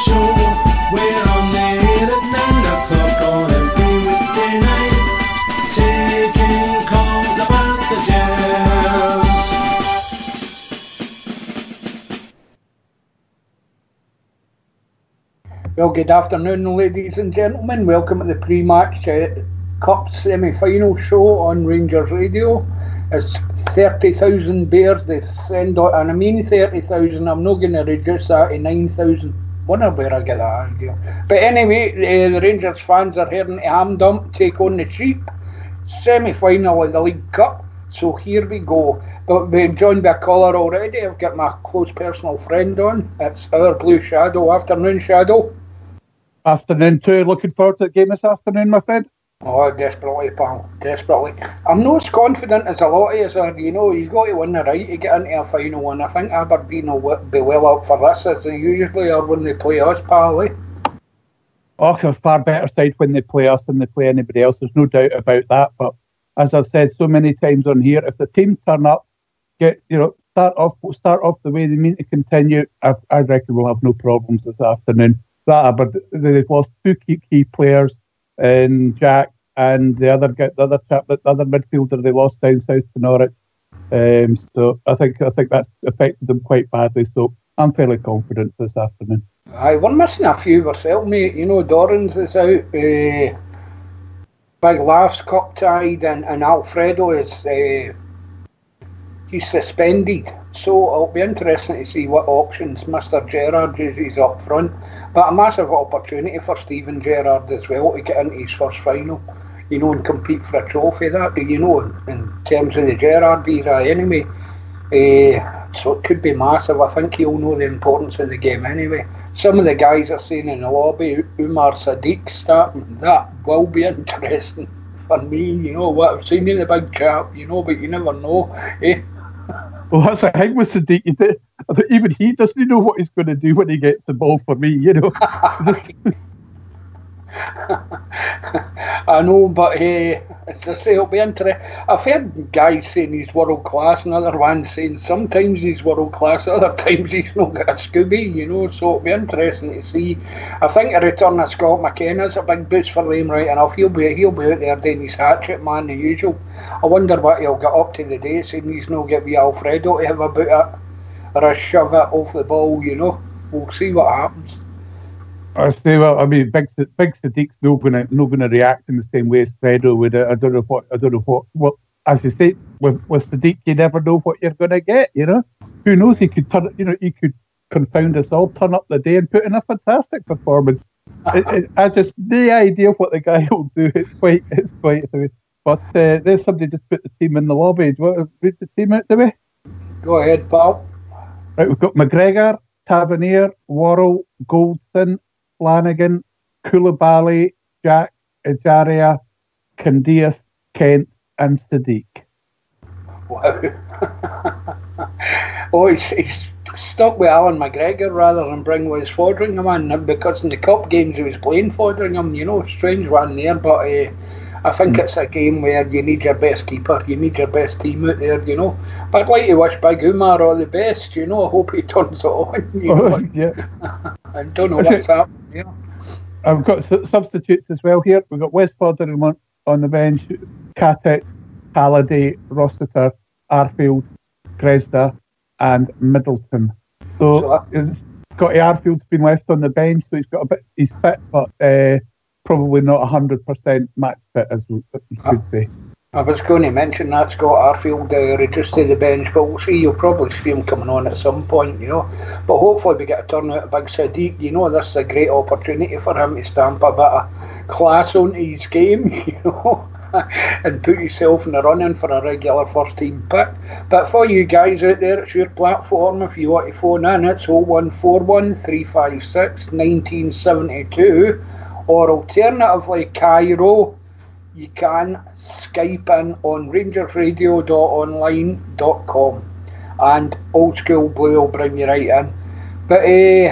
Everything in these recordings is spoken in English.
show. We're on the air at 9 o'clock on every weekday night, taking calls about the Jazz. Well, good afternoon, ladies and gentlemen. Welcome to the pre-match Cup semi-final show on Rangers Radio. It's 30,000 bears they send out, and I mean 30,000. I'm not going to reduce that to 9,000. Wonder where I get that idea. But anyway, the Rangers fans are heading to Hamdump to take on the Sheep. Semi-final of the League Cup. So here we go. But we're joined by a caller already. I've got my close personal friend on. It's our Blue Shadow. Afternoon, Shadow. Afternoon too. Looking forward to the game this afternoon, my friend. Oh, desperately, pal. Desperately. I'm not as confident as a lot of us are. You know, you've got to win the right to get into a final, and I think Aberdeen will be well up for this, as they usually are when they play us, pal. Oh, it's a far better side when they play us than they play anybody else. There's no doubt about that. But as I've said so many times on here, if the team turn up, start off the way they mean to continue, I reckon we'll have no problems this afternoon. But they've lost two key players, and Jack and the other midfielder they lost down south to Norwich. So I think that's affected them quite badly. So I'm fairly confident this afternoon. Aye, we're missing a few ourselves, mate. You know, Dorrans is out. Big Laughs Cup tied, and Alfredo is he's suspended. So it'll be interesting to see what options Mr. Gerrard uses up front. But a massive opportunity for Steven Gerrard as well to get into his first final, you know, and compete for a trophy. That, you know, in terms of the Gerrard era anyway. So it could be massive. I think he'll know the importance of the game anyway. Some of the guys are saying in the lobby, Umar Sadiq starting. That will be interesting for me, you know, what I've seen in the big chap, you know, but you never know, eh? Well, that's the thing with Sadiq. Even he doesn't know what he's going to do when he gets the ball for me, you know. I know, but as I say, it'll be interesting. I've heard guys saying he's world class, and other ones saying sometimes he's world class, other times he's not got a Scooby, you know. So it'll be interesting to see. I think a return of Scott McKenna's a big boost for them, right enough. He'll be out there doing his hat-trick, man, the usual. I wonder what he'll get up to the day, saying he's not get wee Alfredo to have a boot it or a shove it off the ball, you know. We'll see what happens. I say, well, I mean, Big Sadiq's not gonna react in the same way as Fredo would. I don't know what. As you say, with Sadiq, you never know what you're gonna get. You know, who knows? He could he could confound us all, turn up the day, and put in a fantastic performance. I just the idea of what the guy will do. It's quite. But there's somebody just put the team in the lobby. Do you want to read the team out, do we? Go ahead, pal. Right, we've got McGregor, Tavernier, Worrell, Goldson, Flanagan, Koulibaly, Jack, Ejaria, Candias, Kent, and Sadiq. Wow. Oh, he's stuck with Alan McGregor rather than bring Wes Foderingham in, because in the cup games he was playing Foderingham, you know, strange one there, but I think it's a game where you need your best keeper, you need your best team out there, you know. But I'd like to wish Big Umar all the best, you know. I hope he turns it on. You know? Yeah. I don't know what's happening, you know. I've got substitutes as well here. We've got Wes Foderingham on the bench, Katic, Halliday, Rossiter, Arfield, Dresda, and Middleton. So Scotty Arfield's been left on the bench, so he's fit, but probably not 100% match fit, as we could say. I was going to mention that Scott Arfield reduced to the bench, but we'll see. You'll probably see him coming on at some point, you know. But hopefully we get a turn out of Big Sadiq. You know, this is a great opportunity for him to stamp a bit of class onto his game, you know, and put yourself in the running for a regular first team pick. But for you guys out there, it's your platform. If you want to phone in, it's 0141 356 1972. Or alternatively, Cairo, you can Skype in on rangersradio.online.com, and Old School Blue will bring you right in. But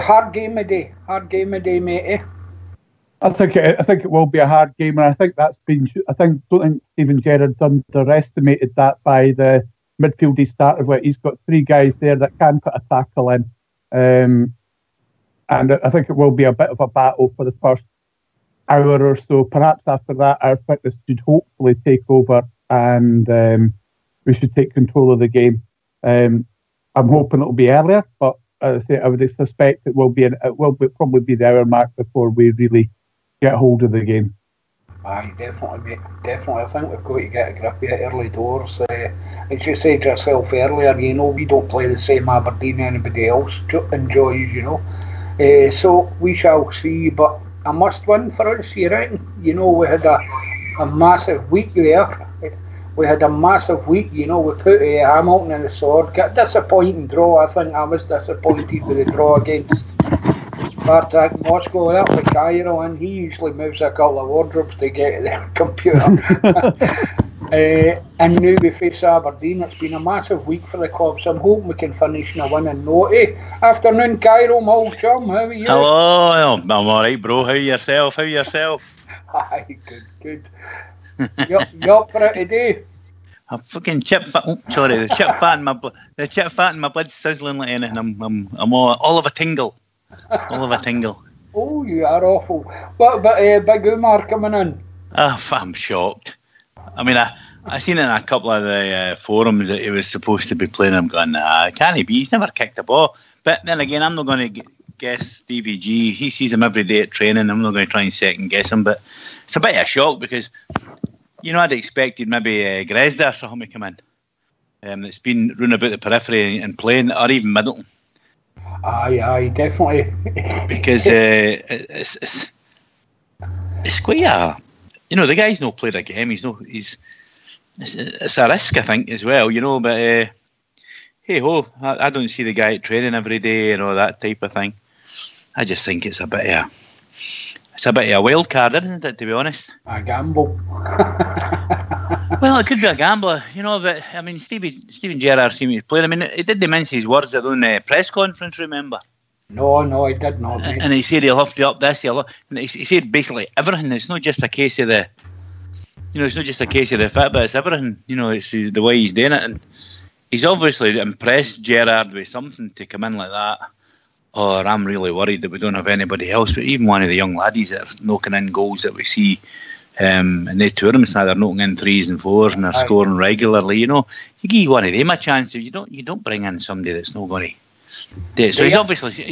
hard game of day, matey. I think it will be a hard game, and I think don't think Steven Gerrard's underestimated that by the midfield he started with. He's got three guys there that can put a tackle in. And I think it will be a bit of a battle for the first hour or so. Perhaps after that, our fitness should hopefully take over, and we should take control of the game. I'm hoping it'll be earlier, but as I say, I would suspect it will probably be the hour mark before we really get hold of the game. Aye, definitely, mate. Definitely. I think we've got to get a grip of it early doors. As you said yourself earlier, we don't play the same Aberdeen anybody else enjoys, so we shall see, but a must win for us, you reckon? We had a massive week there. We had a massive week, we put Hamilton in the sword. Got a disappointing draw. I think I was disappointed with the draw against Spartak Moscow. That was Cairo, and he usually moves a couple of wardrobes to get to their computer. And now we face Aberdeen. It's been a massive week for the club, so I'm hoping we can finish in a winning note. Afternoon, Cairo, my old chum. How are you? Hello, I'm alright, bro. How yourself? Aye, good. You up for it today? I'm fucking the chip fat in my blood's sizzling like anything. I'm all of a tingle. Oh, you are awful. But Big Umar coming in. I'm shocked. I mean, I seen it in a couple of the forums that he was supposed to be playing. I'm going, can't he be? He's never kicked a ball. But then again, I'm not going to guess Stevie G. He sees him every day at training. I'm not going to try and second guess him. But it's a bit of a shock because, I'd expected maybe Gresda or something to come in. That's been running about the periphery and playing, or even Middleton. Aye, definitely. Because it's quite a... the guy's not played a game. It's a risk, I think, as well. But hey ho, I don't see the guy at training every day and all that type of thing. I just think it's a bit of a wild card, isn't it? To be honest, a gamble. Well, it could be a gambler, But I mean, Steven Gerrard seemed to play. I mean, he did mince his words at the press conference. Remember? No, I did not. Mate. And he said he'll have to up this. He said basically everything. It's not just a case of the, it's not just a case of the fit, but it's everything. It's the way he's doing it, and he's obviously impressed Gerrard with something to come in like that. Or I'm really worried that we don't have anybody else. But even one of the young laddies that are knocking in goals that we see in the tournaments now, they're knocking in 3s and 4s and they're scoring regularly. You give one of them a chance. If you don't bring in somebody that's not going to. So he's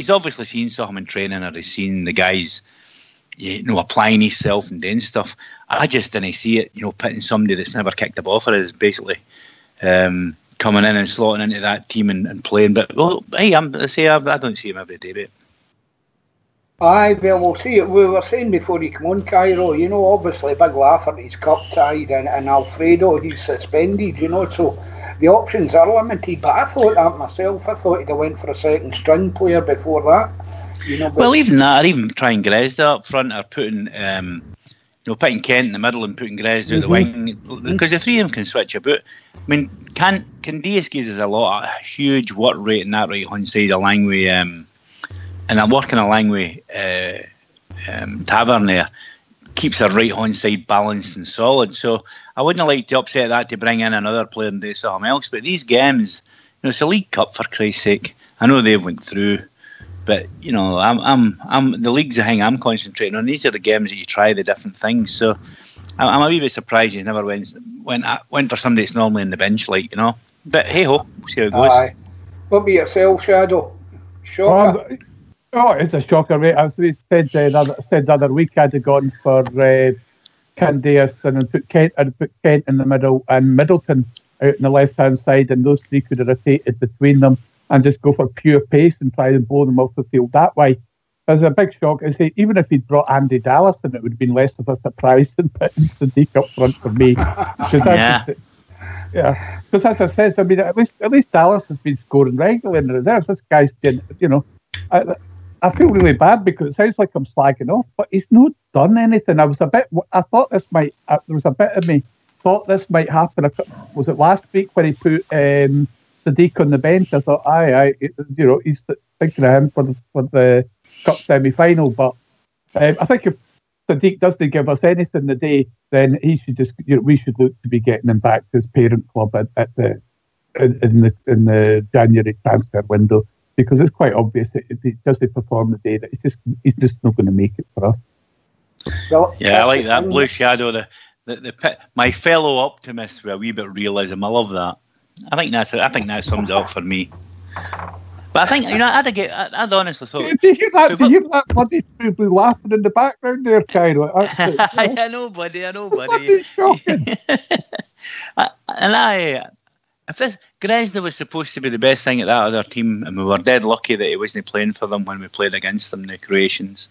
obviously seen something in training, or he's seen the guys, applying himself and doing stuff. I just didn't see it. Putting somebody that's never kicked a ball for us, basically coming in and slotting into that team and playing. But hey, I don't see him every day, mate. Aye, well, we'll see. We were saying before he come on, Cairo, obviously Big Lafferty, he's cup tied, and Alfredo, he's suspended, so the options are limited. But I thought that myself. I thought he'd have went for a second string player before that. Well, even that, or even trying Gresda up front, or putting putting Kent in the middle and putting Gresda out the wing, because the three of them can switch about. I mean, can Diaz gives us a huge work rate in that right hand side along with and I'm working along with Tavern there. Keeps our right hand side balanced and solid. So I wouldn't like to upset that to bring in another player and do something else. But these games, it's a League Cup for Christ's sake. I know they went through, but I'm the league's the thing I'm concentrating on. These are the games that you try the different things. So I'm a wee bit surprised he never went for somebody that's normally in the bench, But hey ho, we'll see how it goes. Aye. What about yourself, Shadow? Shocker. It's a shocker, mate. As we said the other week, I'd have gone for Candias and put Kent in the middle and Middleton out on the left-hand side, and those three could have rotated between them and just go for pure pace and try and blow them off the field that way. There's a big shock. I say, even if he'd brought Andy Dallas in, it would have been less of a surprise than putting Sadiq up front for me. Because as I said, I mean, at least Dallas has been scoring regularly in the reserves. This guy's getting, I feel really bad because it sounds like I'm slagging off, but he's not done anything. There was a bit of me thought this might happen. Was it last week when he put Sadiq on the bench? I thought, he's thinking of him for the cup semi-final. But I think if Sadiq doesn't give us anything today, then he should we should look to be getting him back to his parent club in the January transfer window. because it's quite obvious that if he doesn't perform the day, that he's just not going to make it for us. Well, Yeah, I like that blue shadow. My fellow optimist with a wee bit of realism. I love that. I think that sums it up for me. But I think, I'd honestly thought. Do you hear that bloody True Blue laughing in the background there, Cairo? I know, buddy. It's shocking. If Gresda was supposed to be the best thing at that other team, and we were dead lucky that he wasn't playing for them when we played against them, the Croatians.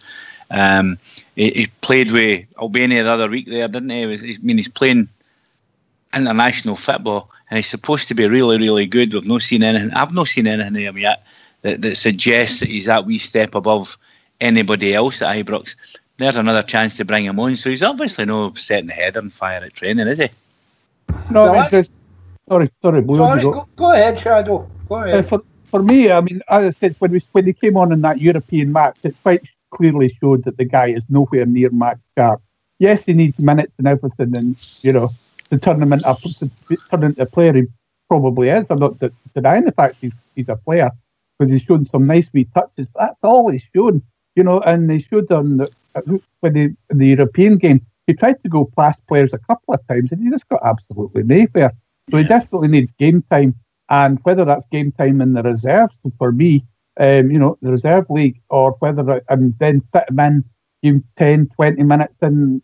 He played with Albania the other week there, didn't he? He's playing international football, and he's supposed to be really, really good. We've not seen anything. I've not seen anything of him yet that suggests that he's that wee step above anybody else at Ibrox. There's another chance to bring him on. So he's obviously no setting the head on fire at training, is he? No, sorry, Blue. Go ahead, Shadow. Go ahead. For me, I mean, as I said, when he came on in that European match, it quite clearly showed that the guy is nowhere near match sharp. Yes, he needs minutes and everything, and to turn him into a player, he probably is. I'm not denying the fact he's a player, because he's shown some nice wee touches. That's all he's shown, and he showed in the European game. He tried to go past players a couple of times, and he just got absolutely nowhere. So he definitely needs game time, and whether that's game time in the reserves for me, the reserve league, or whether and then fit him in, give him 10, 20 minutes in,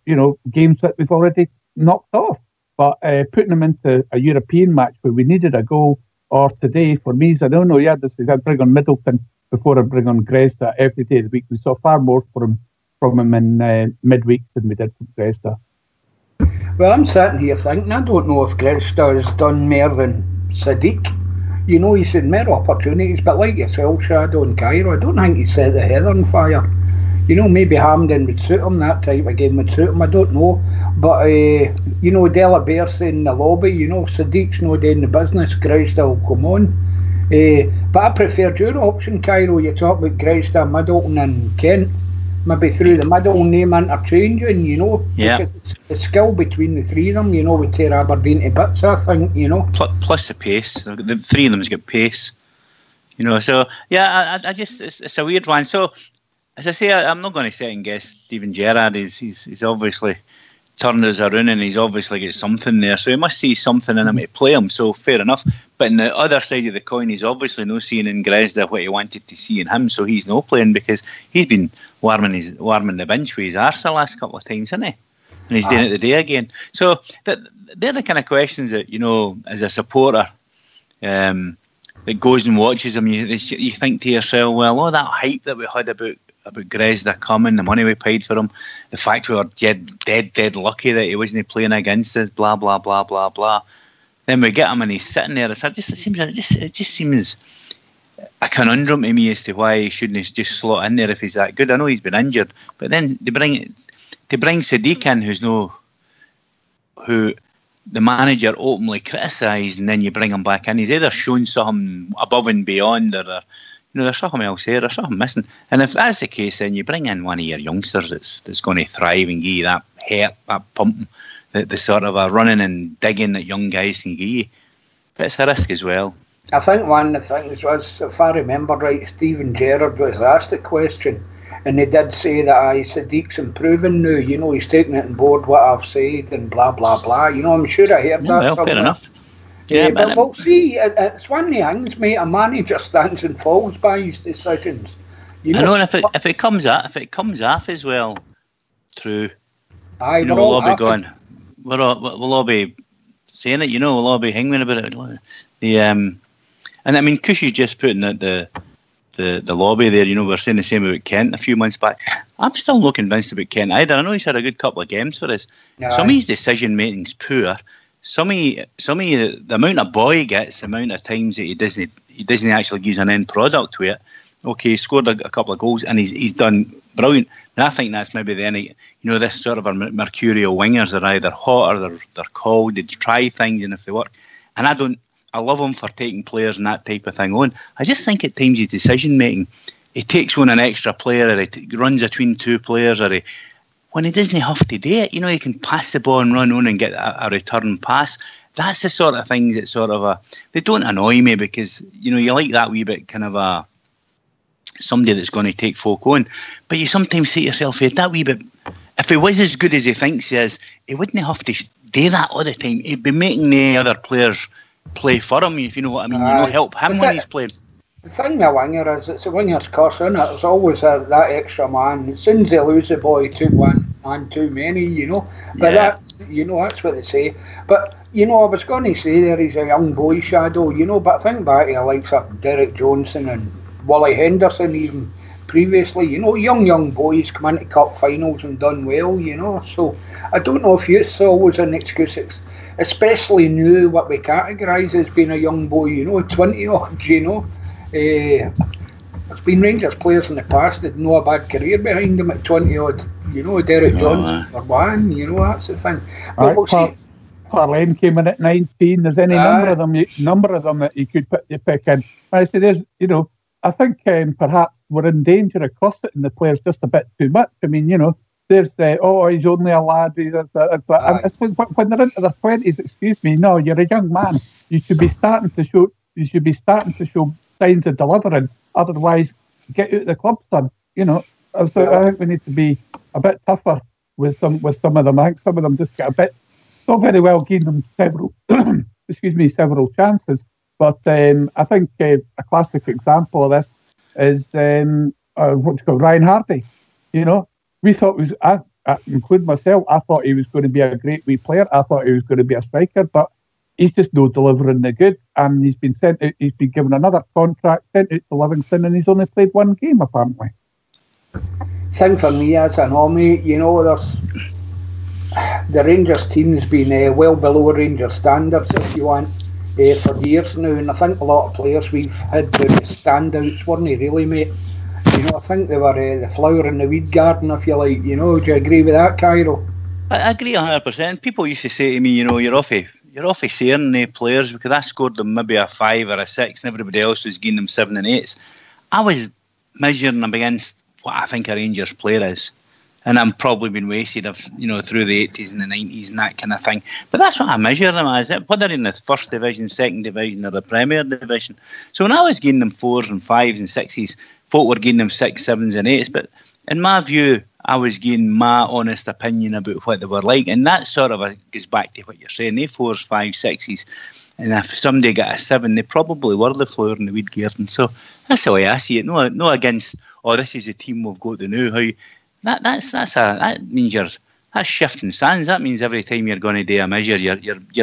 games that we've already knocked off. But putting him into a European match where we needed a goal, or today, for me, I don't know, I'd bring on Middleton before I bring on Gresda every day of the week. We saw far more from him in midweek than we did from Gresda. Well, I'm sitting here thinking, I don't know if Gresda has done more than Sadiq. He's had more opportunities, but like yourself, Shadow and Cairo, I don't think he set the head on fire. Maybe Hampden would suit him, that type of game would suit him, I don't know. But, Della Bear saying in the lobby, Sadiq's no doing the business, Gresda will come on. But I preferred your option, Cairo. You talk about Gresda, Middleton and Kent. Maybe through the middle, name interchanging, Yeah. The skill between the three of them, would tear Aberdeen to bits, I think, Plus the pace. The three of them's got pace. So, yeah, I just, it's a weird one. So, as I say, I'm not going to second guess Steven Gerrard. He's obviously turned us around, and he's obviously got something there. So he must see something in him to play him. So fair enough. But on the other side of the coin, he's obviously not seeing in Gresda what he wanted to see in him. So he's not playing because he's been warming the bench with his arse the last couple of times, hasn't he? And he's doing it today again. So they're the kind of questions that, as a supporter, that goes and watches him, you think to yourself, well, all that hype that we had about Gresda coming, the money we paid for him, the fact we were dead lucky that he wasn't playing against us, blah blah blah blah blah. Then we get him and he's sitting there. It just seems a conundrum to me as to why he shouldn't just slot in there if he's that good. I know he's been injured, but then to bring Sadiq in, who the manager openly criticised, and then you bring him back in. He's either shown something above and beyond, or there's something else there, there's something missing. And if that's the case, then you bring in one of your youngsters that's going to thrive and give you that heart, that pump, the sort of a running and digging that young guys can give you. But it's a risk as well. I think one of the things was, if I remember right, Steven Gerrard was asked the question, and they did say that Sadiq's improving now, he's taking it on board what I've said and blah blah blah. I'm sure I heard that. Well, fair enough. Yeah, but we'll see. It's one of the things, mate. A manager stands and falls by his decisions. I know, and if it comes off as well, true. We'll all be going. We'll all be saying it. We'll all be hanging about it. And I mean, Cushy's just putting at the lobby there. We're saying the same about Kent a few months back. I'm still not convinced about Kent either. I know he's had a good couple of games for us. Some of his decision making's poor. Some of the amount of ball he gets, the amount of times that he doesn't actually use an end product with it. Okay, he scored a couple of goals and he's done brilliant. And I think that's maybe this sort of mercurial wingers. They're either hot or they're cold. They try things, and if they work, and I love him for taking players and that type of thing on. I just think at times his decision making, he takes on an extra player, or he runs between two players, or when he doesn't have to do it, he can pass the ball and run on and get a return pass. That's the sort of things that they don't annoy me, because, you like that wee bit kind of somebody that's going to take folk on. But you sometimes say to yourself, that wee bit, if he was as good as he thinks he is, he wouldn't have to do that all the time. He'd be making the other players play for him, if you know what I mean. Help him when he's playing. The thing with a winger is, it's a winger's curse, isn't it? There's always that extra man. As soon as they lose the ball, he took one man too many, But that's what they say. But, I was going to say there he's a young boy shadow, but I think back to the likes of Derek Johnson and Wally Henderson even previously, young boys come into cup finals and done well, So I don't know if youth's always an excuse, especially new what we categorise as being a young boy, 20-odd, there's been Rangers players in the past that know a bad career behind them at 20-odd, Derek Johnson or one, that's the thing. But we'll see. Parlane came in at 19. There's any number of them that you could pick in. I say there's, I think perhaps we're in danger of costing the players just a bit too much. I mean, there's he's only a lad. When they're into their 20s, excuse me, no, you're a young man. You should be starting to show signs of delivering. Otherwise, get out of the club, son. So I think we need to be a bit tougher with some of them. I think some of them just get a bit. So very well gave them several chances. But I think a classic example of this is Ryan Hardy. We thought including myself, I thought he was going to be a great wee player. I thought he was going to be a striker, but he's just no delivering the goods. And he's been sent out, he's been given another contract, sent out to Livingston, and he's only played one game apparently. Thing for me as an army, the Rangers team's been well below Rangers standards, if you want, for years now, and I think a lot of players we've had the standouts weren't they really, mate? I think they were the flower in the weed garden, if you like. Do you agree with that, Cairo? I agree 100%. People used to say to me, you're off saying the players because I scored them maybe a 5 or a 6, and everybody else was giving them 7 and 8s. I was measuring them against what I think a Rangers player is. And I'm probably been wasted through the 80s and the 90s and that kind of thing. But that's what I measure them as, whether in the first division, second division, or the Premier Division. So when I was getting them 4s and 5s and 6s, folk were getting them 6, 7s and 8s. But in my view, I was getting my honest opinion about what they were like. And that sort of goes back to what you're saying. They 4s, 5s, 6s. And if somebody got a 7, they probably were the flower in the weed garden. So that's the way I see it. No against, this is the team we've got to know. That means that's shifting sands. That means every time you're going to do a measure, your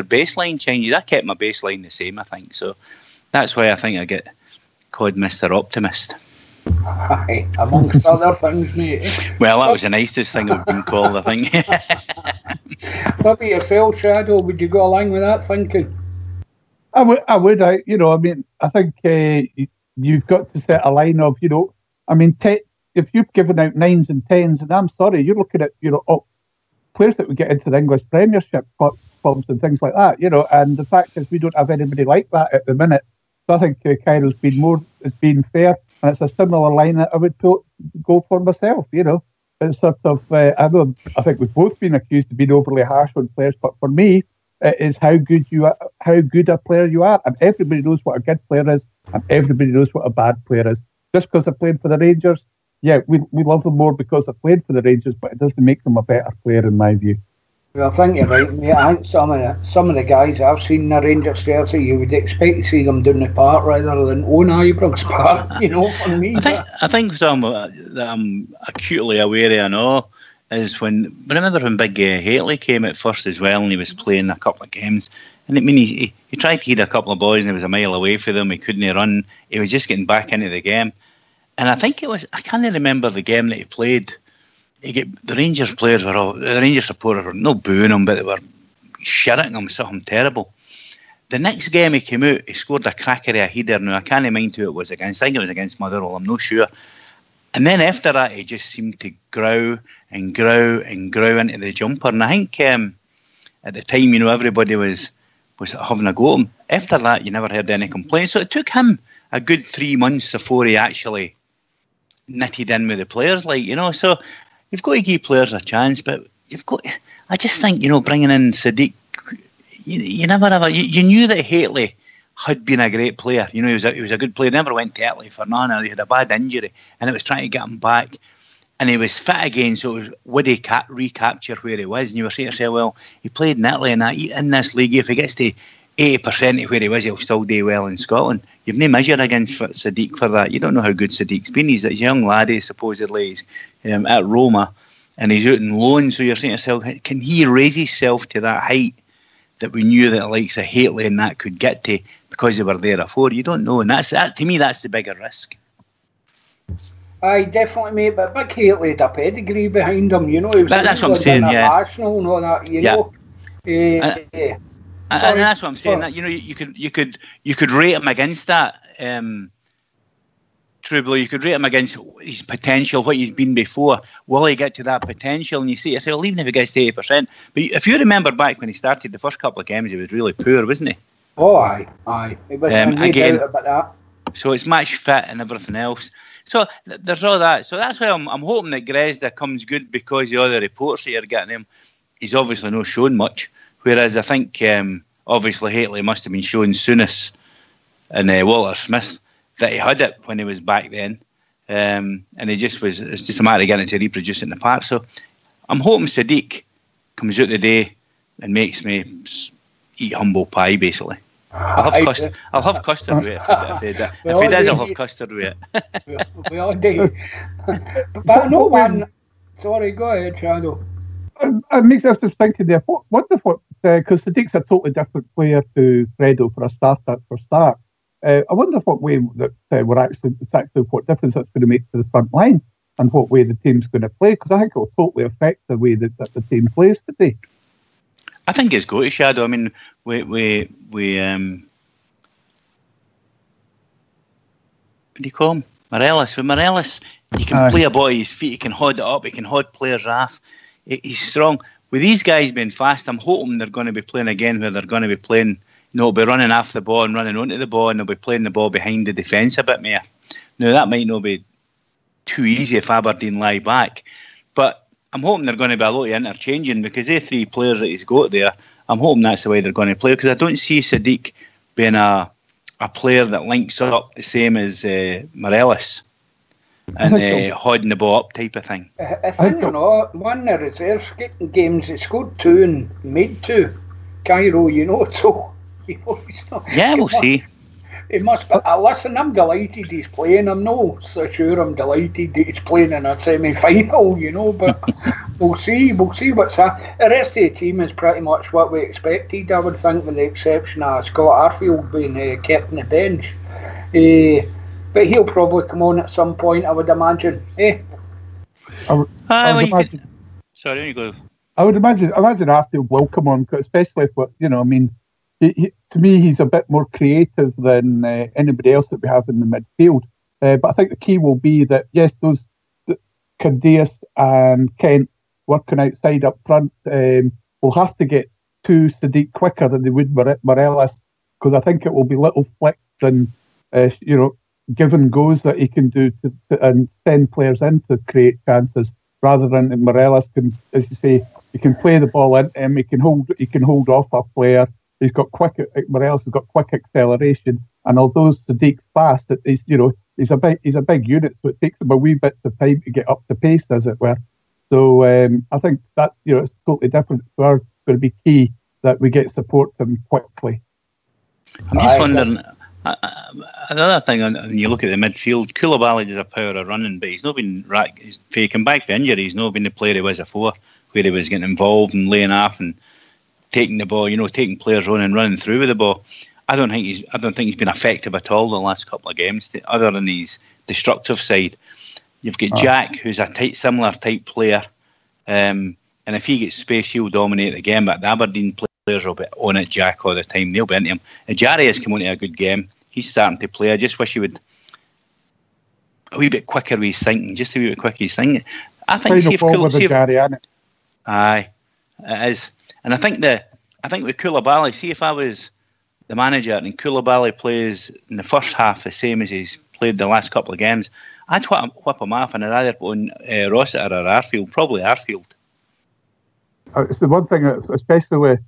baseline changes. I kept my baseline the same, I think. So that's why I think I get called Mr. Optimist. Aye, amongst other things, mate. Well, that was the nicest thing I've been called, I think. What about yourself, Shadow? Would you go along with that thinking? I would. I think you've got to set a line of, if you've given out 9s and 10s, and I'm sorry, you're looking at, players that would get into the English Premiership clubs and things like that, and the fact is we don't have anybody like that at the minute. So I think Cairo's been fair, and it's a similar line that I would go for myself, It's sort of, I think we've both been accused of being overly harsh on players, but for me, it is how good a player you are, and everybody knows what a good player is, and everybody knows what a bad player is. Just because they're playing for the Rangers, yeah, we love them more because they played for the Rangers, but it doesn't make them a better player in my view. Well, I think you're right, mate. I think some of the guys I've seen in the Rangers jersey, you would expect to see them down the park rather than on Ibrox Park, for me. I think something that I'm acutely aware of now is remember when Big Haley came at first as well, and he was playing a couple of games, and he tried to hit a couple of boys and he was a mile away from them, he couldn't run, he was just getting back into the game. And I think I can't remember the game that he played. The Rangers players the Rangers supporters were no booing him, but they were shitting him, something terrible. The next game he came out, he scored a cracker of a header. Now, I can't mind who it was against. I think it was against Motherwell, I'm not sure. And then after that, he just seemed to grow and grow and grow into the jumper. And I think at the time, everybody was having a go at him. After that, you never heard any complaints. So it took him a good 3 months before he actually knitted in with the players, so you've got to give players a chance, but I just think, bringing in Sadiq, you never ever, you knew that Haley had been a great player. You know, he was a good player. Never went to Italy for nothing. He had a bad injury, and it was trying to get him back. And he was fit again, so it was, would he recapture where he was? And you were saying to yourself, well, he played in Italy and that in this league. If he gets to 80% of where he was, he'll still do well in Scotland. You've no measure against Sadiq for that. You don't know how good Sadiq's been. He's a young laddie, supposedly. He's at Roma, and he's out in loan. So you're saying to yourself, can he raise himself to that height that we knew that the likes of Hateley and that could get to because they were there before? You don't know, and that to me, that's the bigger risk. Aye, definitely, mate. But Mick Hateley had a pedigree behind him, you know. He was that's what I'm saying, international and all that, you know. And that's what I'm saying. That, you know, you could rate him against that. True Blue, you could rate him against his potential, what he's been before. Will he get to that potential? And you see, I say, well, even if he gets to 80%. But if you remember back when he started the first couple of games, he was really poor, wasn't he? Oh, aye. It was no doubt about that. So it's match fit and everything else. So there's all that. So that's why I'm hoping that Grezda comes good, because the other reports that you're getting him, he's obviously not shown much. Whereas I think obviously Hateley must have been showing Souness and Walter Smith that he had it when he was back then. And he just was, it's just a matter of getting it to reproduce it in the park. So I'm hoping Sadiq comes out today and makes me eat humble pie, basically. I'll have custard with it if he does. I'll have custard with it. We all do. But no one. Sorry, go ahead, Shadow. It makes us just thinking there. Because Sadiq's a totally different player to Fredo for a start. I wonder what way that what difference that's going to make to the front line and what way the team's going to play. Because I think it will totally affect the way that the team plays today. I think it's got to, Shadow. I mean, we what do you call him? Morelos. With Morelos, he can play a ball at his feet. He can hold it up. He can hold players off. He's strong. With these guys being fast, I'm hoping they're going to be playing again where they're going to be playing, they'll be running off the ball and running onto the ball, and they'll be playing the ball behind the defence a bit more. Now, that might not be too easy if Aberdeen lie back, but I'm hoping they're going to be a lot of interchanging, because they three players that he's got there, I'm hoping that's the way they're going to play, because I don't see Sadiq being a player that links up the same as Morelos and holding the ball up type of thing. I think, one of the reserve games, he scored 2 and made 2. Cairo, so he's not... Yeah, we'll see. He must be... Listen, I'm delighted he's playing. I'm not so sure I'm delighted that he's playing in a semi-final, but we'll see what's happening. The rest of the team is pretty much what we expected, I would think, with the exception of Scott Arfield being kept on the bench. But he'll probably come on at some point, I would imagine. Sorry, you go. I would imagine Arfield will come on, especially if, to me, he's a bit more creative than anybody else that we have in the midfield. But I think the key will be that, yes, those Candeias and Kent working outside up front will have to get to Sadiq quicker than they would Morelos, because I think it will be little flicks and, give and goes that he can do and send players in to create chances, rather than Morelos can, as you say, he can play the ball into him, he can hold off a player. Morelos has got quick acceleration, and although Sadiq's fast, he's a big unit, so it takes him a wee bit of time to get up to pace, as it were. So I think that's it's totally different. So it's going to be key that we get support him quickly. I'm just wondering. Another thing, when you look at the midfield, Koulibaly does a power of running, but he's not been he's faking back for injury. He's not been the player he was before, where he was getting involved and laying off and taking the ball, taking players on and running through with the ball. I don't think he's been effective at all the last couple of games, other than his destructive side. You've got Jack, who's a similar type player, and if he gets space, he'll dominate the game. But the Aberdeen players will be on it, Jack, all the time. They'll be into him. Jari has come on to a good game. He's starting to play. I just wish he would a wee bit quicker with his thinking, just a wee bit quicker with his thinking. I think aye, it is. And I think with Koulibaly, see if I was the manager and Koulibaly plays in the first half the same as he's played the last couple of games, I'd whip him off, and I'd either put on Rossiter or Arfield, probably Arfield. It's the one thing, especially with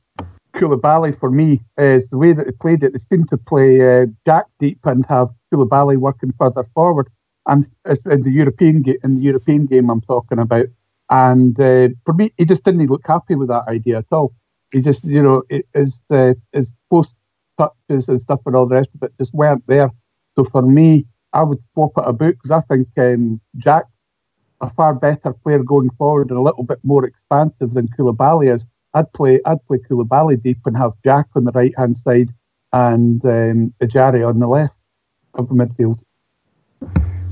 Koulibaly for me is the way that they played it. They seemed to play Jack deep and have Koulibaly working further forward. And in the European game I'm talking about. And for me, he just didn't look happy with that idea at all. He just, his close touches and stuff and all the rest of it just weren't there. So for me, I would swap it about because I think Jack, a far better player going forward and a little bit more expansive than Koulibaly is. I'd play Koulibaly deep and have Jack on the right hand side and Ajari on the left of the midfield.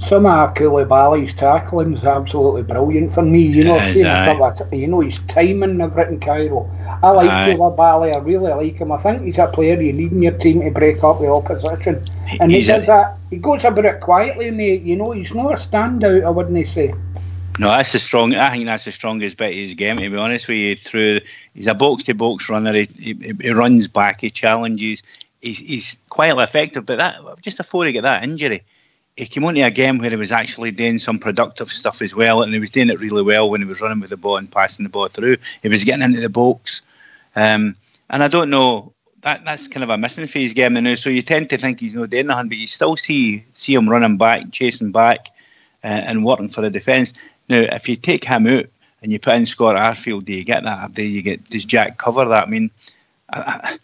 Some of Koulibaly's tackling is absolutely brilliant for me. His timing and everything, Cairo. I like Koulibaly. I really like him. I think he's a player you need in your team to break up the opposition. And he does that. He goes about it quietly, mate. He's not a standout, I wouldn't say. No, I think that's the strongest bit of his game, to be honest with you. He's a box-to-box runner. He runs back. He challenges. He's quite effective. But just before he got that injury, he came onto a game where he was actually doing some productive stuff as well, and he was doing it really well when he was running with the ball and passing the ball through. He was getting into the box, and I don't know, that's kind of a missing for his game now. So you tend to think he's not doing nothing, but you still see him running back, chasing back, and working for the defence. Now, if you take him out and you put in Scott Arfield, do you get that? Or does Jack cover that? I mean, that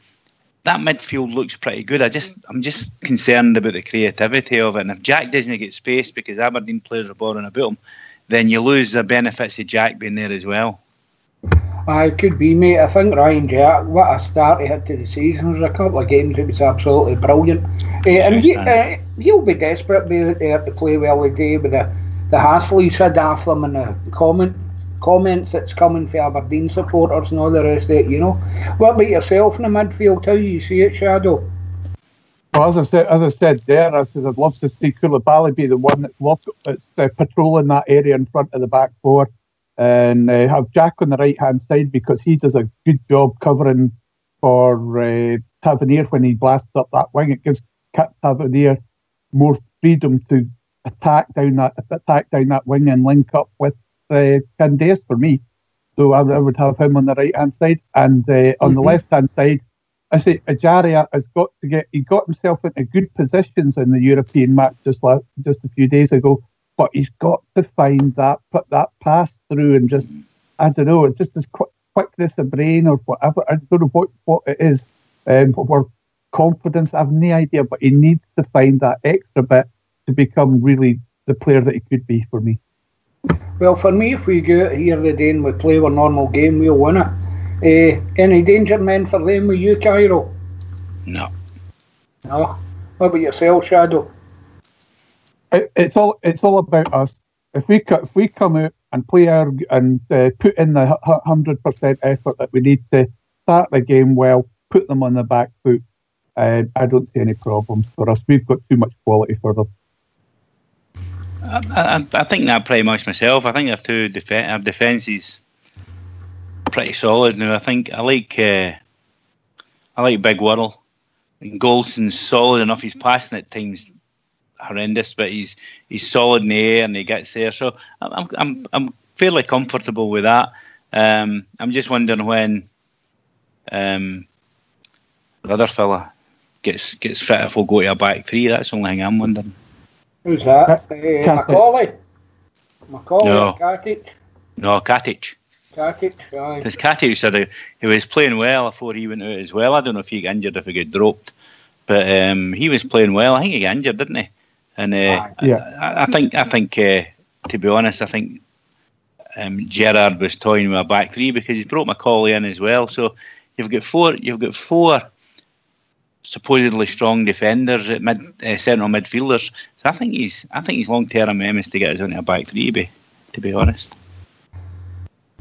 midfield looks pretty good. I'm just concerned about the creativity of it. And if Jack doesn't get space because Aberdeen players are boring about him, then you lose the benefits of Jack being there as well. It could be, mate. I think Ryan Jack, what a start he had to the season. There was a couple of games it was absolutely brilliant. And he'll be desperate to be out there to play well today with the hassle he's had after them and the comments that's coming from Aberdeen supporters and all the rest of it, What about yourself in the midfield? How do you see it, Shadow? Well, as I said there, I'd love to see Koulibaly be the one that's patrolling that area in front of the back four, and have Jack on the right hand side because he does a good job covering for Tavernier when he blasts up that wing. It gives Tavernier more freedom to attack down that wing and link up with Candace for me. So I would have him on the right hand side, and on the left hand side, I say Ajaria he got himself into good positions in the European match just a few days ago, but he's got to put that pass through and just, I don't know, just his quickness of brain or whatever. I don't know what it is, or confidence. I have no idea, but he needs to find that extra bit to become really the player that he could be for me. Well, for me, if we go out here today and we play our normal game, we'll win it. Any danger men for them with you, Cairo? No. No? What about yourself, Shadow? It's all about us. If we come out and play and put in the 100% effort that we need to start the game well, put them on the back foot, I don't see any problems for us. We've got too much quality for them. I think that pretty much myself. I think our defence is pretty solid now. I like Big Whirl. And Goldson's solid enough. He's passing at times horrendous, but he's solid in the air and he gets there. So I'm fairly comfortable with that. I'm just wondering when the other fella gets fit, if we'll go to a back three. That's the only thing I'm wondering. Who's that? Macaulay? Macaulay No. or Katic? No, Katic. Katic, aye. Because Katic said he was playing well before he went out as well. I don't know if he got injured, if he got dropped. But he was playing well. I think he got injured, didn't he? And I think to be honest, I think Gerrard was toying with a back three because he brought Macaulay in as well. So you've got four supposedly strong defenders at central midfielders. So I think he's long term aim is to get us onto a back three, to be honest.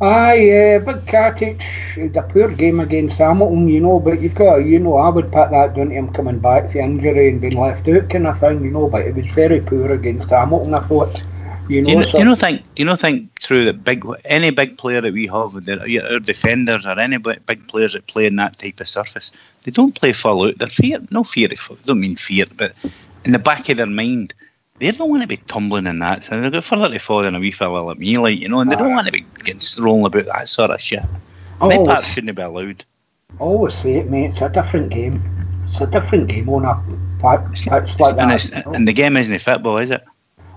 Aye, but Katic had a poor game against Hamilton, but you've got, I would put that down to him coming back from injury and being left out kind of thing, but it was very poor against Hamilton, I thought. Do you not think through that any big player that we have, our defenders or any big players that play in that type of surface, they don't play full out. They're don't mean fear, but in the back of their mind, they don't want to be tumbling in that. So they've got further to fall than a wee fella like me, and they don't want to be rolling about that sort of shit. That part shouldn't be allowed. Always say it, mate. It's a different game. It's a different game on a pitch like that. And the game isn't football, is it?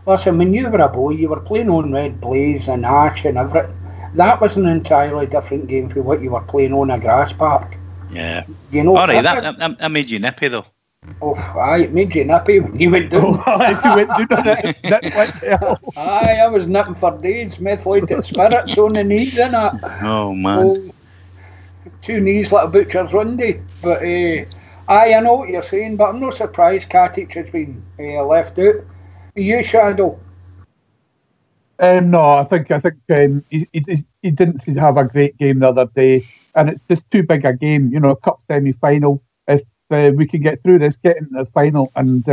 Listen, when you were a boy, you were playing on red blaze and ash and everything. That was an entirely different game from what you were playing on a grass park. Yeah. You know. All right, that made you nippy though. Oh, aye, it made you nippy when you went down. If you went down on it, that's like hell. Aye, I was nipping for days. Methylated spirits on the knees and that. Oh man. 2 knees like a butcher's windy. But aye, I know what you're saying, but I'm not surprised Katic has been left out. Are you, Shadow? No, I think he didn't seem to have a great game the other day, and it's just too big a game. You know, cup semi-final. If we can get through this, get into the final, and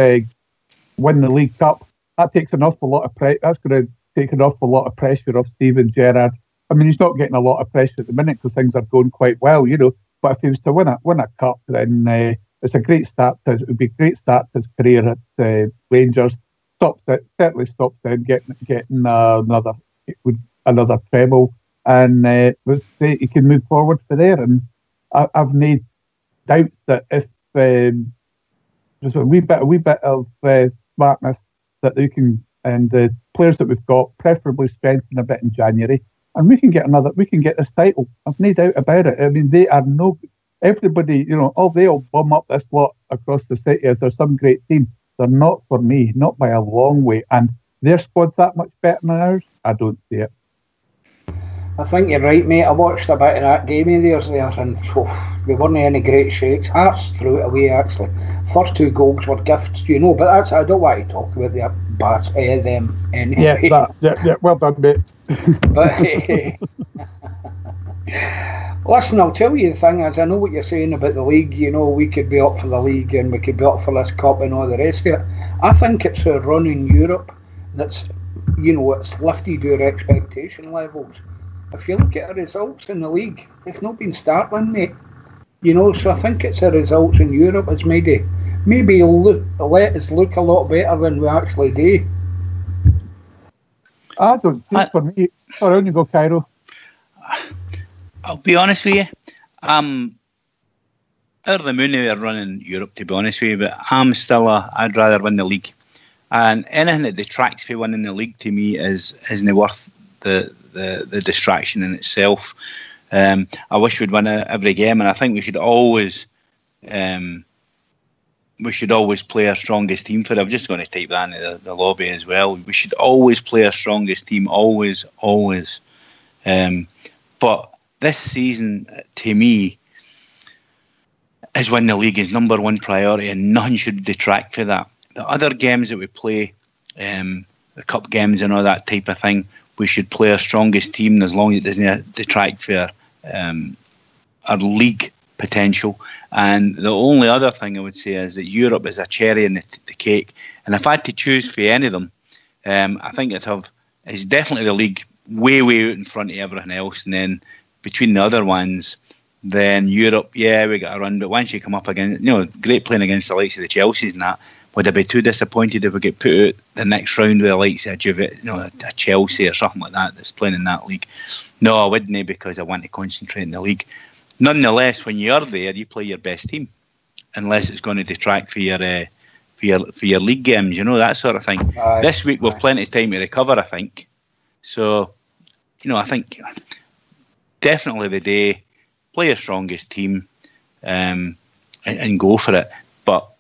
win the League Cup, that takes an awful lot of pressure. That's going to take an awful lot of pressure off Steven Gerrard. I mean, he's not getting a lot of pressure at the minute because things are going quite well, you know. But if he was to win a cup, then it's a great start. It would be a great start to his career at Rangers. Certainly stops them getting another treble, and he can move forward for there. And I've no doubts that if there's a wee bit of smartness that they can, and the players that we've got preferably strengthen a bit in January, and we can get this title. There's no doubt about it. I mean, everybody, you know, they all bum up this lot across the city as there's some great team. They're not for me, not by a long way. And their squad's that much better than ours? I don't see it. I think you're right, mate. I watched a bit of that game of theirs there, and they weren't any great shakes. Hearts threw it away, actually. First 2 goals were gifts, you know, but I don't want to talk about them anyway. Yeah, well done, mate. But listen, I'll tell you the thing is, I know what you're saying about the league. You know, we could be up for the league and we could be up for this cup and all the rest of it. I think it's our run in Europe that's, you know, it's lifted our expectation levels. If you look at the results in the league, they've not been startling, mate. You know, so I think it's the results in Europe that's maybe let us look a lot better than we actually do. I don't see it for me. Sorry, on you go, Cairo. I'll be honest with you. Out of the moon we are running Europe, to be honest with you, but I'd rather win the league. And anything that detracts from winning the league to me isn't worth the distraction in itself. I wish we'd win every game, and I think we should always play our strongest team for it. I'm just going to type that into the lobby as well. We should always play our strongest team, always. But this season, to me, is win the league is number one priority, and nothing should detract from that. The other games that we play, the cup games and all that type of thing, we should play our strongest team as long as it doesn't detract from our league potential. And the only other thing I would say is that Europe is a cherry in the cake. And if I had to choose for any of them, I think it's definitely the league way out in front of everything else. And then between the other ones, then Europe, yeah, we got a run. But once you come up against, you know, great playing against the likes of the Chelseas and that, would I be too disappointed if we get put out the next round with the likes of a Chelsea or something like that that's playing in that league? No, I wouldn't, because I want to concentrate in the league. Nonetheless, when you're there, you play your best team, unless it's going to detract for your league games, you know, that sort of thing. This week we've plenty of time to recover, I think. So, you know, I think definitely the day, play your strongest team, and go for it. But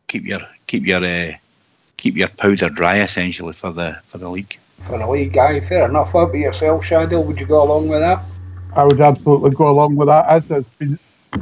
keep your powder dry, essentially, for the league. For the league, aye, fair enough. What about yourself, Shadow? Would you go along with that? I would absolutely go along with that. As has been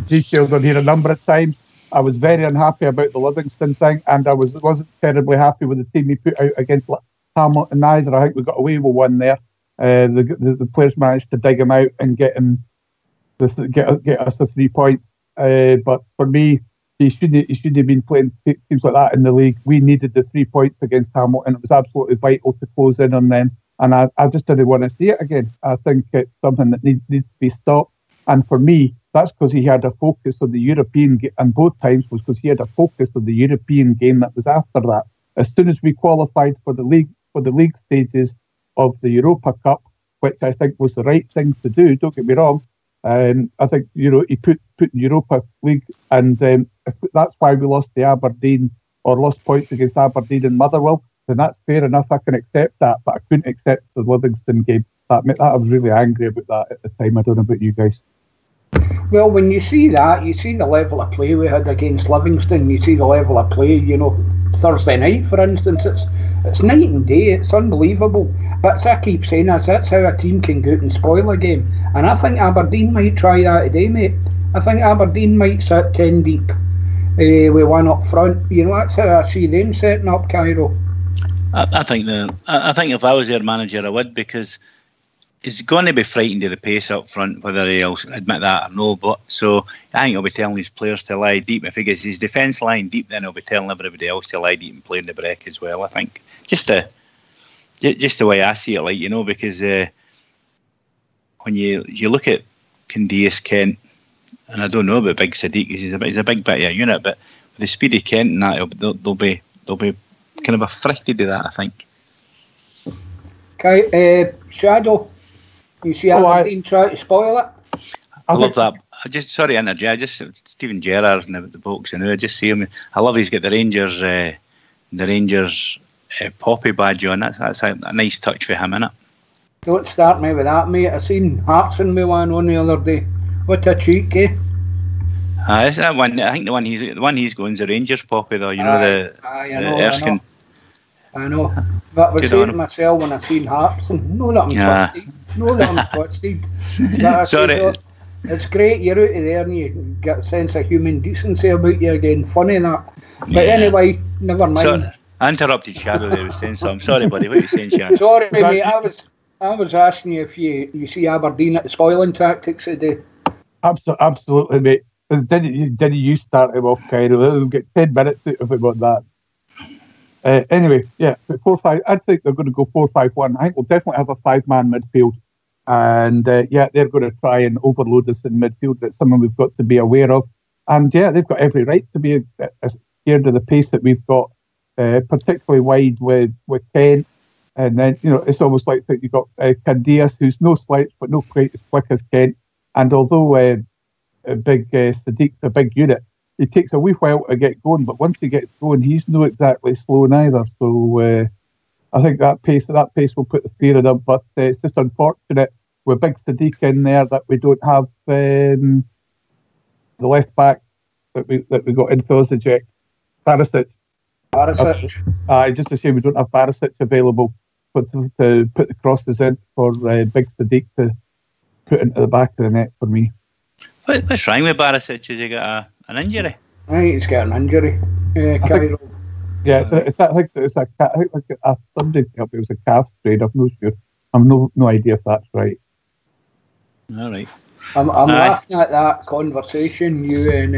detailed on here a number of times, I was very unhappy about the Livingston thing, and I wasn't terribly happy with the team he put out against Hamilton either. I think we got away with one there. The players managed to dig him out and get us the 3 points. But for me, he shouldn't have been playing teams like that in the league. We needed the 3 points against Hamilton. It was absolutely vital to close in on them. And I just didn't want to see it again. I think it's something that needs to be stopped. And for me, that's because he had a focus on the European game, and both times was because he had a focus on the European game that was after that. As soon as we qualified for the league stages of the Europa Cup, which I think was the right thing to do, don't get me wrong, I think, he put in Europa League, and if that's why we lost to Aberdeen or lost points against Aberdeen and Motherwell, then that's fair enough. I can accept that, but I couldn't accept the Livingston game. That I was really angry about that at the time. I don't know about you guys. Well, when you see that, you see the level of play we had against Livingston. You see the level of play, Thursday night, for instance. It's night and day. It's unbelievable. But as I keep saying, that's how a team can go out and spoil a game. And I think Aberdeen might try that today, mate. I think Aberdeen might sit 10 deep with one up front. That's how I see them setting up, Cairo. I think if I was their manager, I would, because he's going to be frightened of the pace up front, whether he'll admit that or no. But so I think he'll be telling his players to lie deep. If he gets his defence lying deep, then he'll be telling everybody else to lie deep and play in the break as well. I think just the way I see it, because when you look at Candias, Kent, and I don't know about Big Sadiq, he's a big bit of a unit, but with the speed of Kent and that, they'll be kind of afflicted to that, I think. Okay, Shadow. You see Aberdeen try to spoil it? I love that. Sorry, Stephen Gerrard and the folks, I just see him. I love he's got the Rangers poppy badge on. That's a nice touch for him, innit? Don't start me with that, mate. I seen Hartson with one on the other day. What a cheek, eh? Is that one? I think the one he's going is the Rangers poppy, though. The Erskine. I know. But I was saying to myself when I seen Hartson, no that I'm twisted. Sorry. It's great you're out of there and you get a sense of human decency about you again. Funny that. But anyway, never mind. So, I interrupted Shadow there with saying something. Sorry, buddy. What are you saying, Shadow? Sorry, mate. I was asking you if you see Aberdeen at the spoiling tactics today. Absolutely, mate. Didn't you start him off, Cairo? They'll get 10 minutes out of him on that. Anyway, yeah, 4-5. I think they're going to go 4-5-1. I think we'll definitely have a 5-man midfield, and they're going to try and overload us in midfield. That's something we've got to be aware of. And yeah, they've got every right to be scared of the pace that we've got, particularly wide with Kent. And then it's almost like you've got Candias, who's no slouch but not quite as quick as Kent. And although Big Sadiq's a big unit, it takes a wee while to get going, but once he gets going, he's not exactly slow neither. So I think that pace will put the fear in him. But it's just unfortunate with Big Sadiq in there that we don't have the left back that we got in Filzic, Barisic. Just a shame we don't have Barisic available, but to put the crosses in for Big Sadiq to put into the back of the net for me. What's wrong with Barisic? Has he got an injury? I think he's got an injury. Cairo. Somebody tell me it was a calf strain. I'm not sure. I've no idea if that's right. All right. I'm laughing at that conversation you and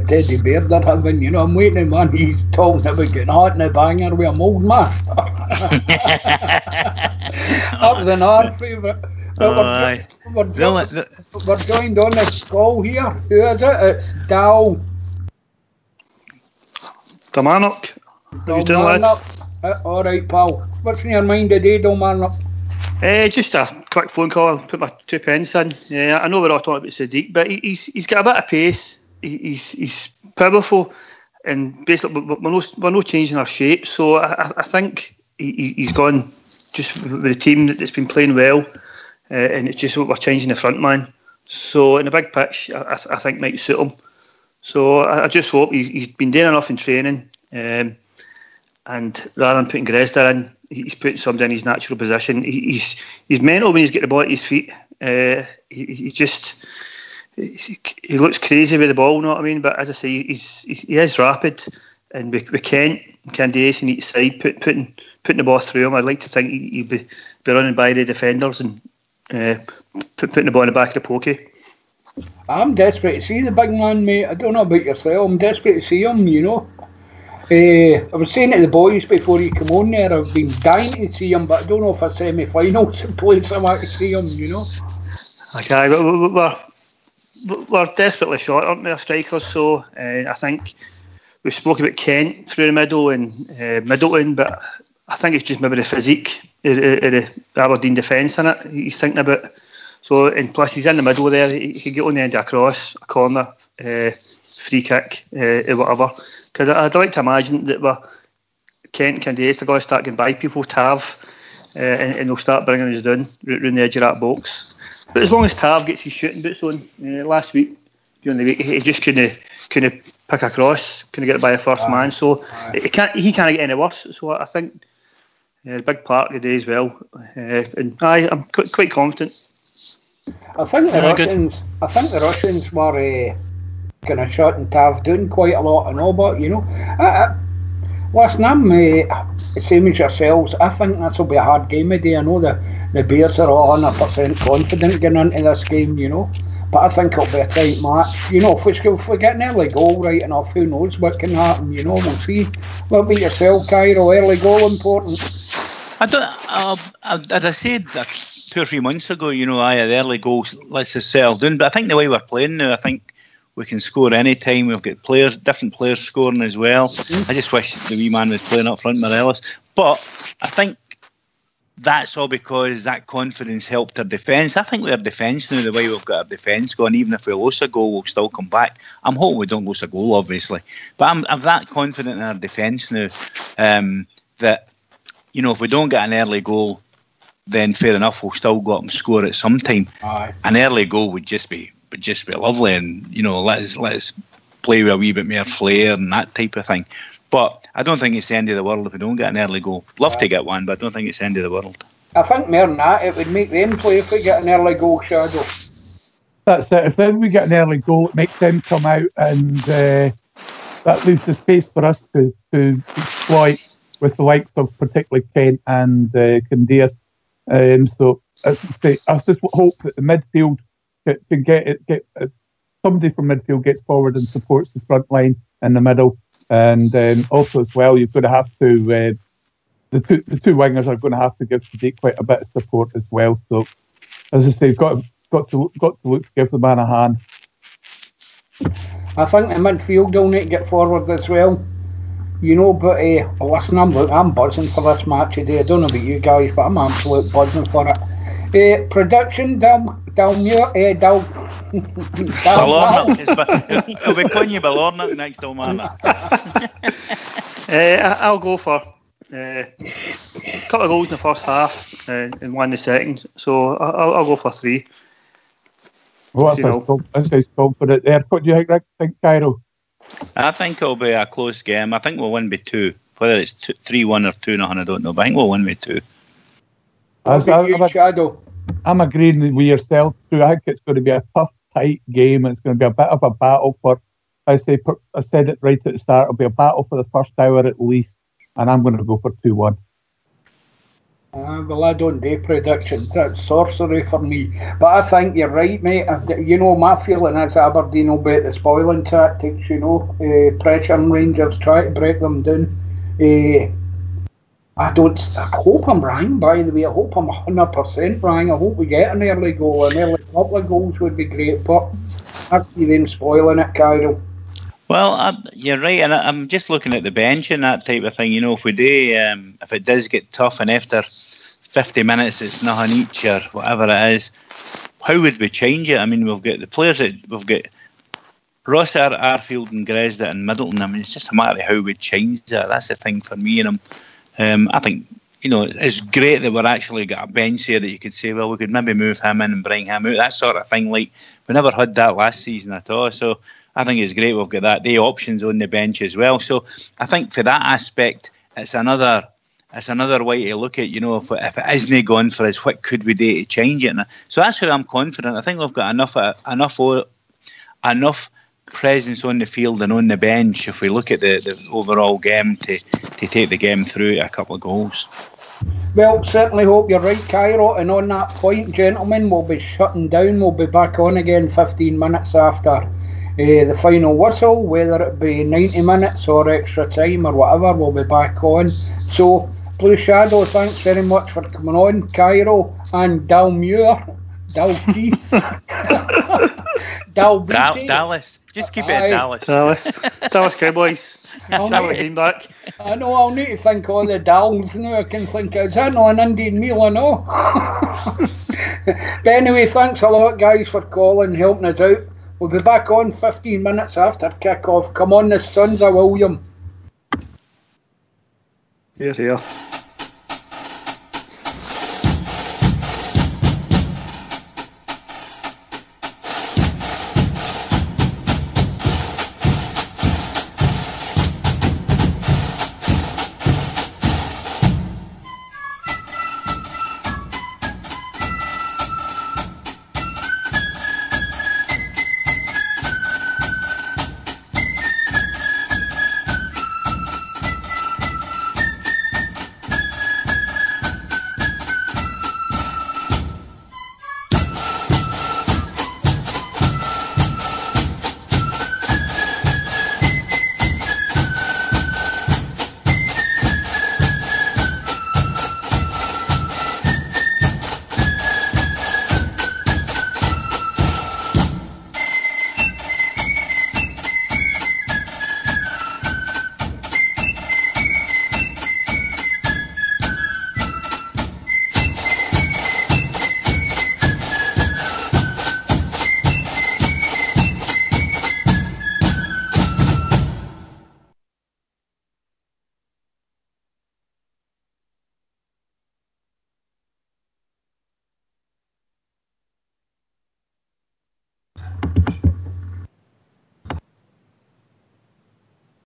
Teddy Baird are having. I'm waiting when he's talking about getting hot in a banger with a mould mask. Up the north, favourite. We're joined on this call here. Who is it? It's Dal. Kilmarnock. How you doing, lads? All right, pal. What's in your mind today, Kilmarnock? Just a quick phone call. I'll put my 2 pence in. I know we're all talking about Sadiq, but he's got a bit of pace. He's powerful, and basically we're not changing our shape. So I think he's gone just with a team that's been playing well. And it's just what we're changing the front man. So in a big pitch, I think might suit him. So I just hope he's been doing enough in training, and rather than putting Grezda in, he's putting somebody in his natural position. He's mental when he's got the ball at his feet. He looks crazy with the ball, you know what I mean? But as I say, he is rapid, and with Kent, Candias in each side, putting the ball through him. I'd like to think he'd be running by the defenders and putting the ball in the back of the pokey. I'm desperate to see the big man, mate. I don't know about yourself. I'm desperate to see him, I was saying to the boys before he come on there, I've been dying to see him, but I don't know if a semi-final place I want to see him, Okay, we're desperately short, aren't we, our strikers? So I think we've spoken about Kent through the middle and Middleton, but I think it's just maybe the physique of the Aberdeen defence in it. He's thinking about So, and plus he's in the middle there. He could get on the end of a cross, a corner, free kick, whatever. Because I'd like to imagine that Kent and Candiace are going to start getting by people, Tav, and they'll start bringing us down round the edge of that box. But as long as Tav gets his shooting boots on, last week, during the week, he just couldn't pick a cross, couldn't get it by the first man. So he can't get any worse. So I think a big part of the day as well. And I'm quite confident. I think the Russians were kind of shutting Tav down quite a lot and all, but listen, I'm the same as yourselves. I think this will be a hard game today. I know the Bears are all 100% confident going into this game, but I think it'll be a tight match. If we get an early goal right enough, who knows what can happen, we'll see. What about yourself, Cairo? Early goal important? I don't. As I said 2 or 3 months ago, the early goals lets us settle down. But I think the way we're playing now, I think we can score any time. We've got different players scoring as well. I just wish the wee man was playing up front, Morelos. But I think that's all because that confidence helped our defence. I think with our defence now, the way we've got our defence going, even if we lose a goal, we'll still come back. I'm hoping we don't lose a goal, obviously. But I'm that confident in our defence now that, if we don't get an early goal, then fair enough, we'll still go up and score at some time. Aye. An early goal would just be lovely, and let us play with a wee bit more flair and that type of thing. But I don't think it's the end of the world if we don't get an early goal. Love to get one, but I don't think it's the end of the world. I think more than that, it would make them play if we get an early goal, Shadow. That's it. If then we get an early goal, it makes them come out, and that leaves the space for us to exploit with the likes of particularly Kent and Candiace. So I just hope that the midfield can get somebody from midfield gets forward and supports the front line in the middle, and also as well you're going to have to the two wingers are going to have to give Sadiq quite a bit of support as well. So as I say, you've got to look to give the man a hand. I think the midfield will need to get forward as well. But listen, I'm buzzing for this match today. I don't know about you guys, but I'm absolutely buzzing for it. Prediction, Dalmuir, I'll be calling you Balorna next Dalmarnock. I'll go for a couple of goals in the first half and one in the second. So I'll go for 3. Well, that's confident there. What do you think, Cairo? I think it'll be a close game. I think we'll win by 2. Whether it's 3-1 or 2-0, I don't know. But I think we'll win by 2. I'm agreeing with yourself too. I think it's going to be a tough, tight game. It's going to be a bit of a battle for. I said it right at the start. It'll be a battle for the first hour at least, and I'm going to go for 2-1. Well, I don't do predictions. That's sorcery for me. But I think you're right, mate. My feeling is Aberdeen will be at the spoiling tactics, pressuring Rangers, try to break them down. I hope I'm wrong, by the way. I hope I'm 100% wrong. I hope we get an early goal. An early couple of goals would be great, but I see them spoiling it, Cairo. Well, you're right, and I'm just looking at the bench and that type of thing. If we do, if it does get tough, and after 50 minutes it's nothing each or whatever it is, how would we change it? I mean, we've got the players that we've got: Ross, Arfield, and Gresda, and Middleton. I mean, it's just a matter of how we change that. That's the thing for me. And I think it's great that we're actually got a bench here that you could say, well, we could maybe move him in and bring him out. That sort of thing. Like we never had that last season at all. So I think it's great we've got the options on the bench as well. So I think for that aspect, it's another way to look at, if it isn't going for us, what could we do to change it? So that's why I'm confident. I think we've got enough presence on the field and on the bench if we look at the overall game to take the game through a couple of goals. Well, certainly hope you're right, Cairo. And on that point, gentlemen, we'll be shutting down. We'll be back on again 15 minutes after the final whistle, whether it be 90 minutes or extra time or whatever, we'll be back on. So, Blue Shadow, thanks very much for coming on. Cairo and Dalmuir, Dalkeith, Dallas. Just keep it at Dallas. Dallas Cowboys. Back. I know, I'll need to think all the Dals now. I can think, is that not an Indian meal or no? But anyway, thanks a lot, guys, for calling, helping us out. We'll be back on 15 minutes after kick-off. Come on, the Sons of William. Here.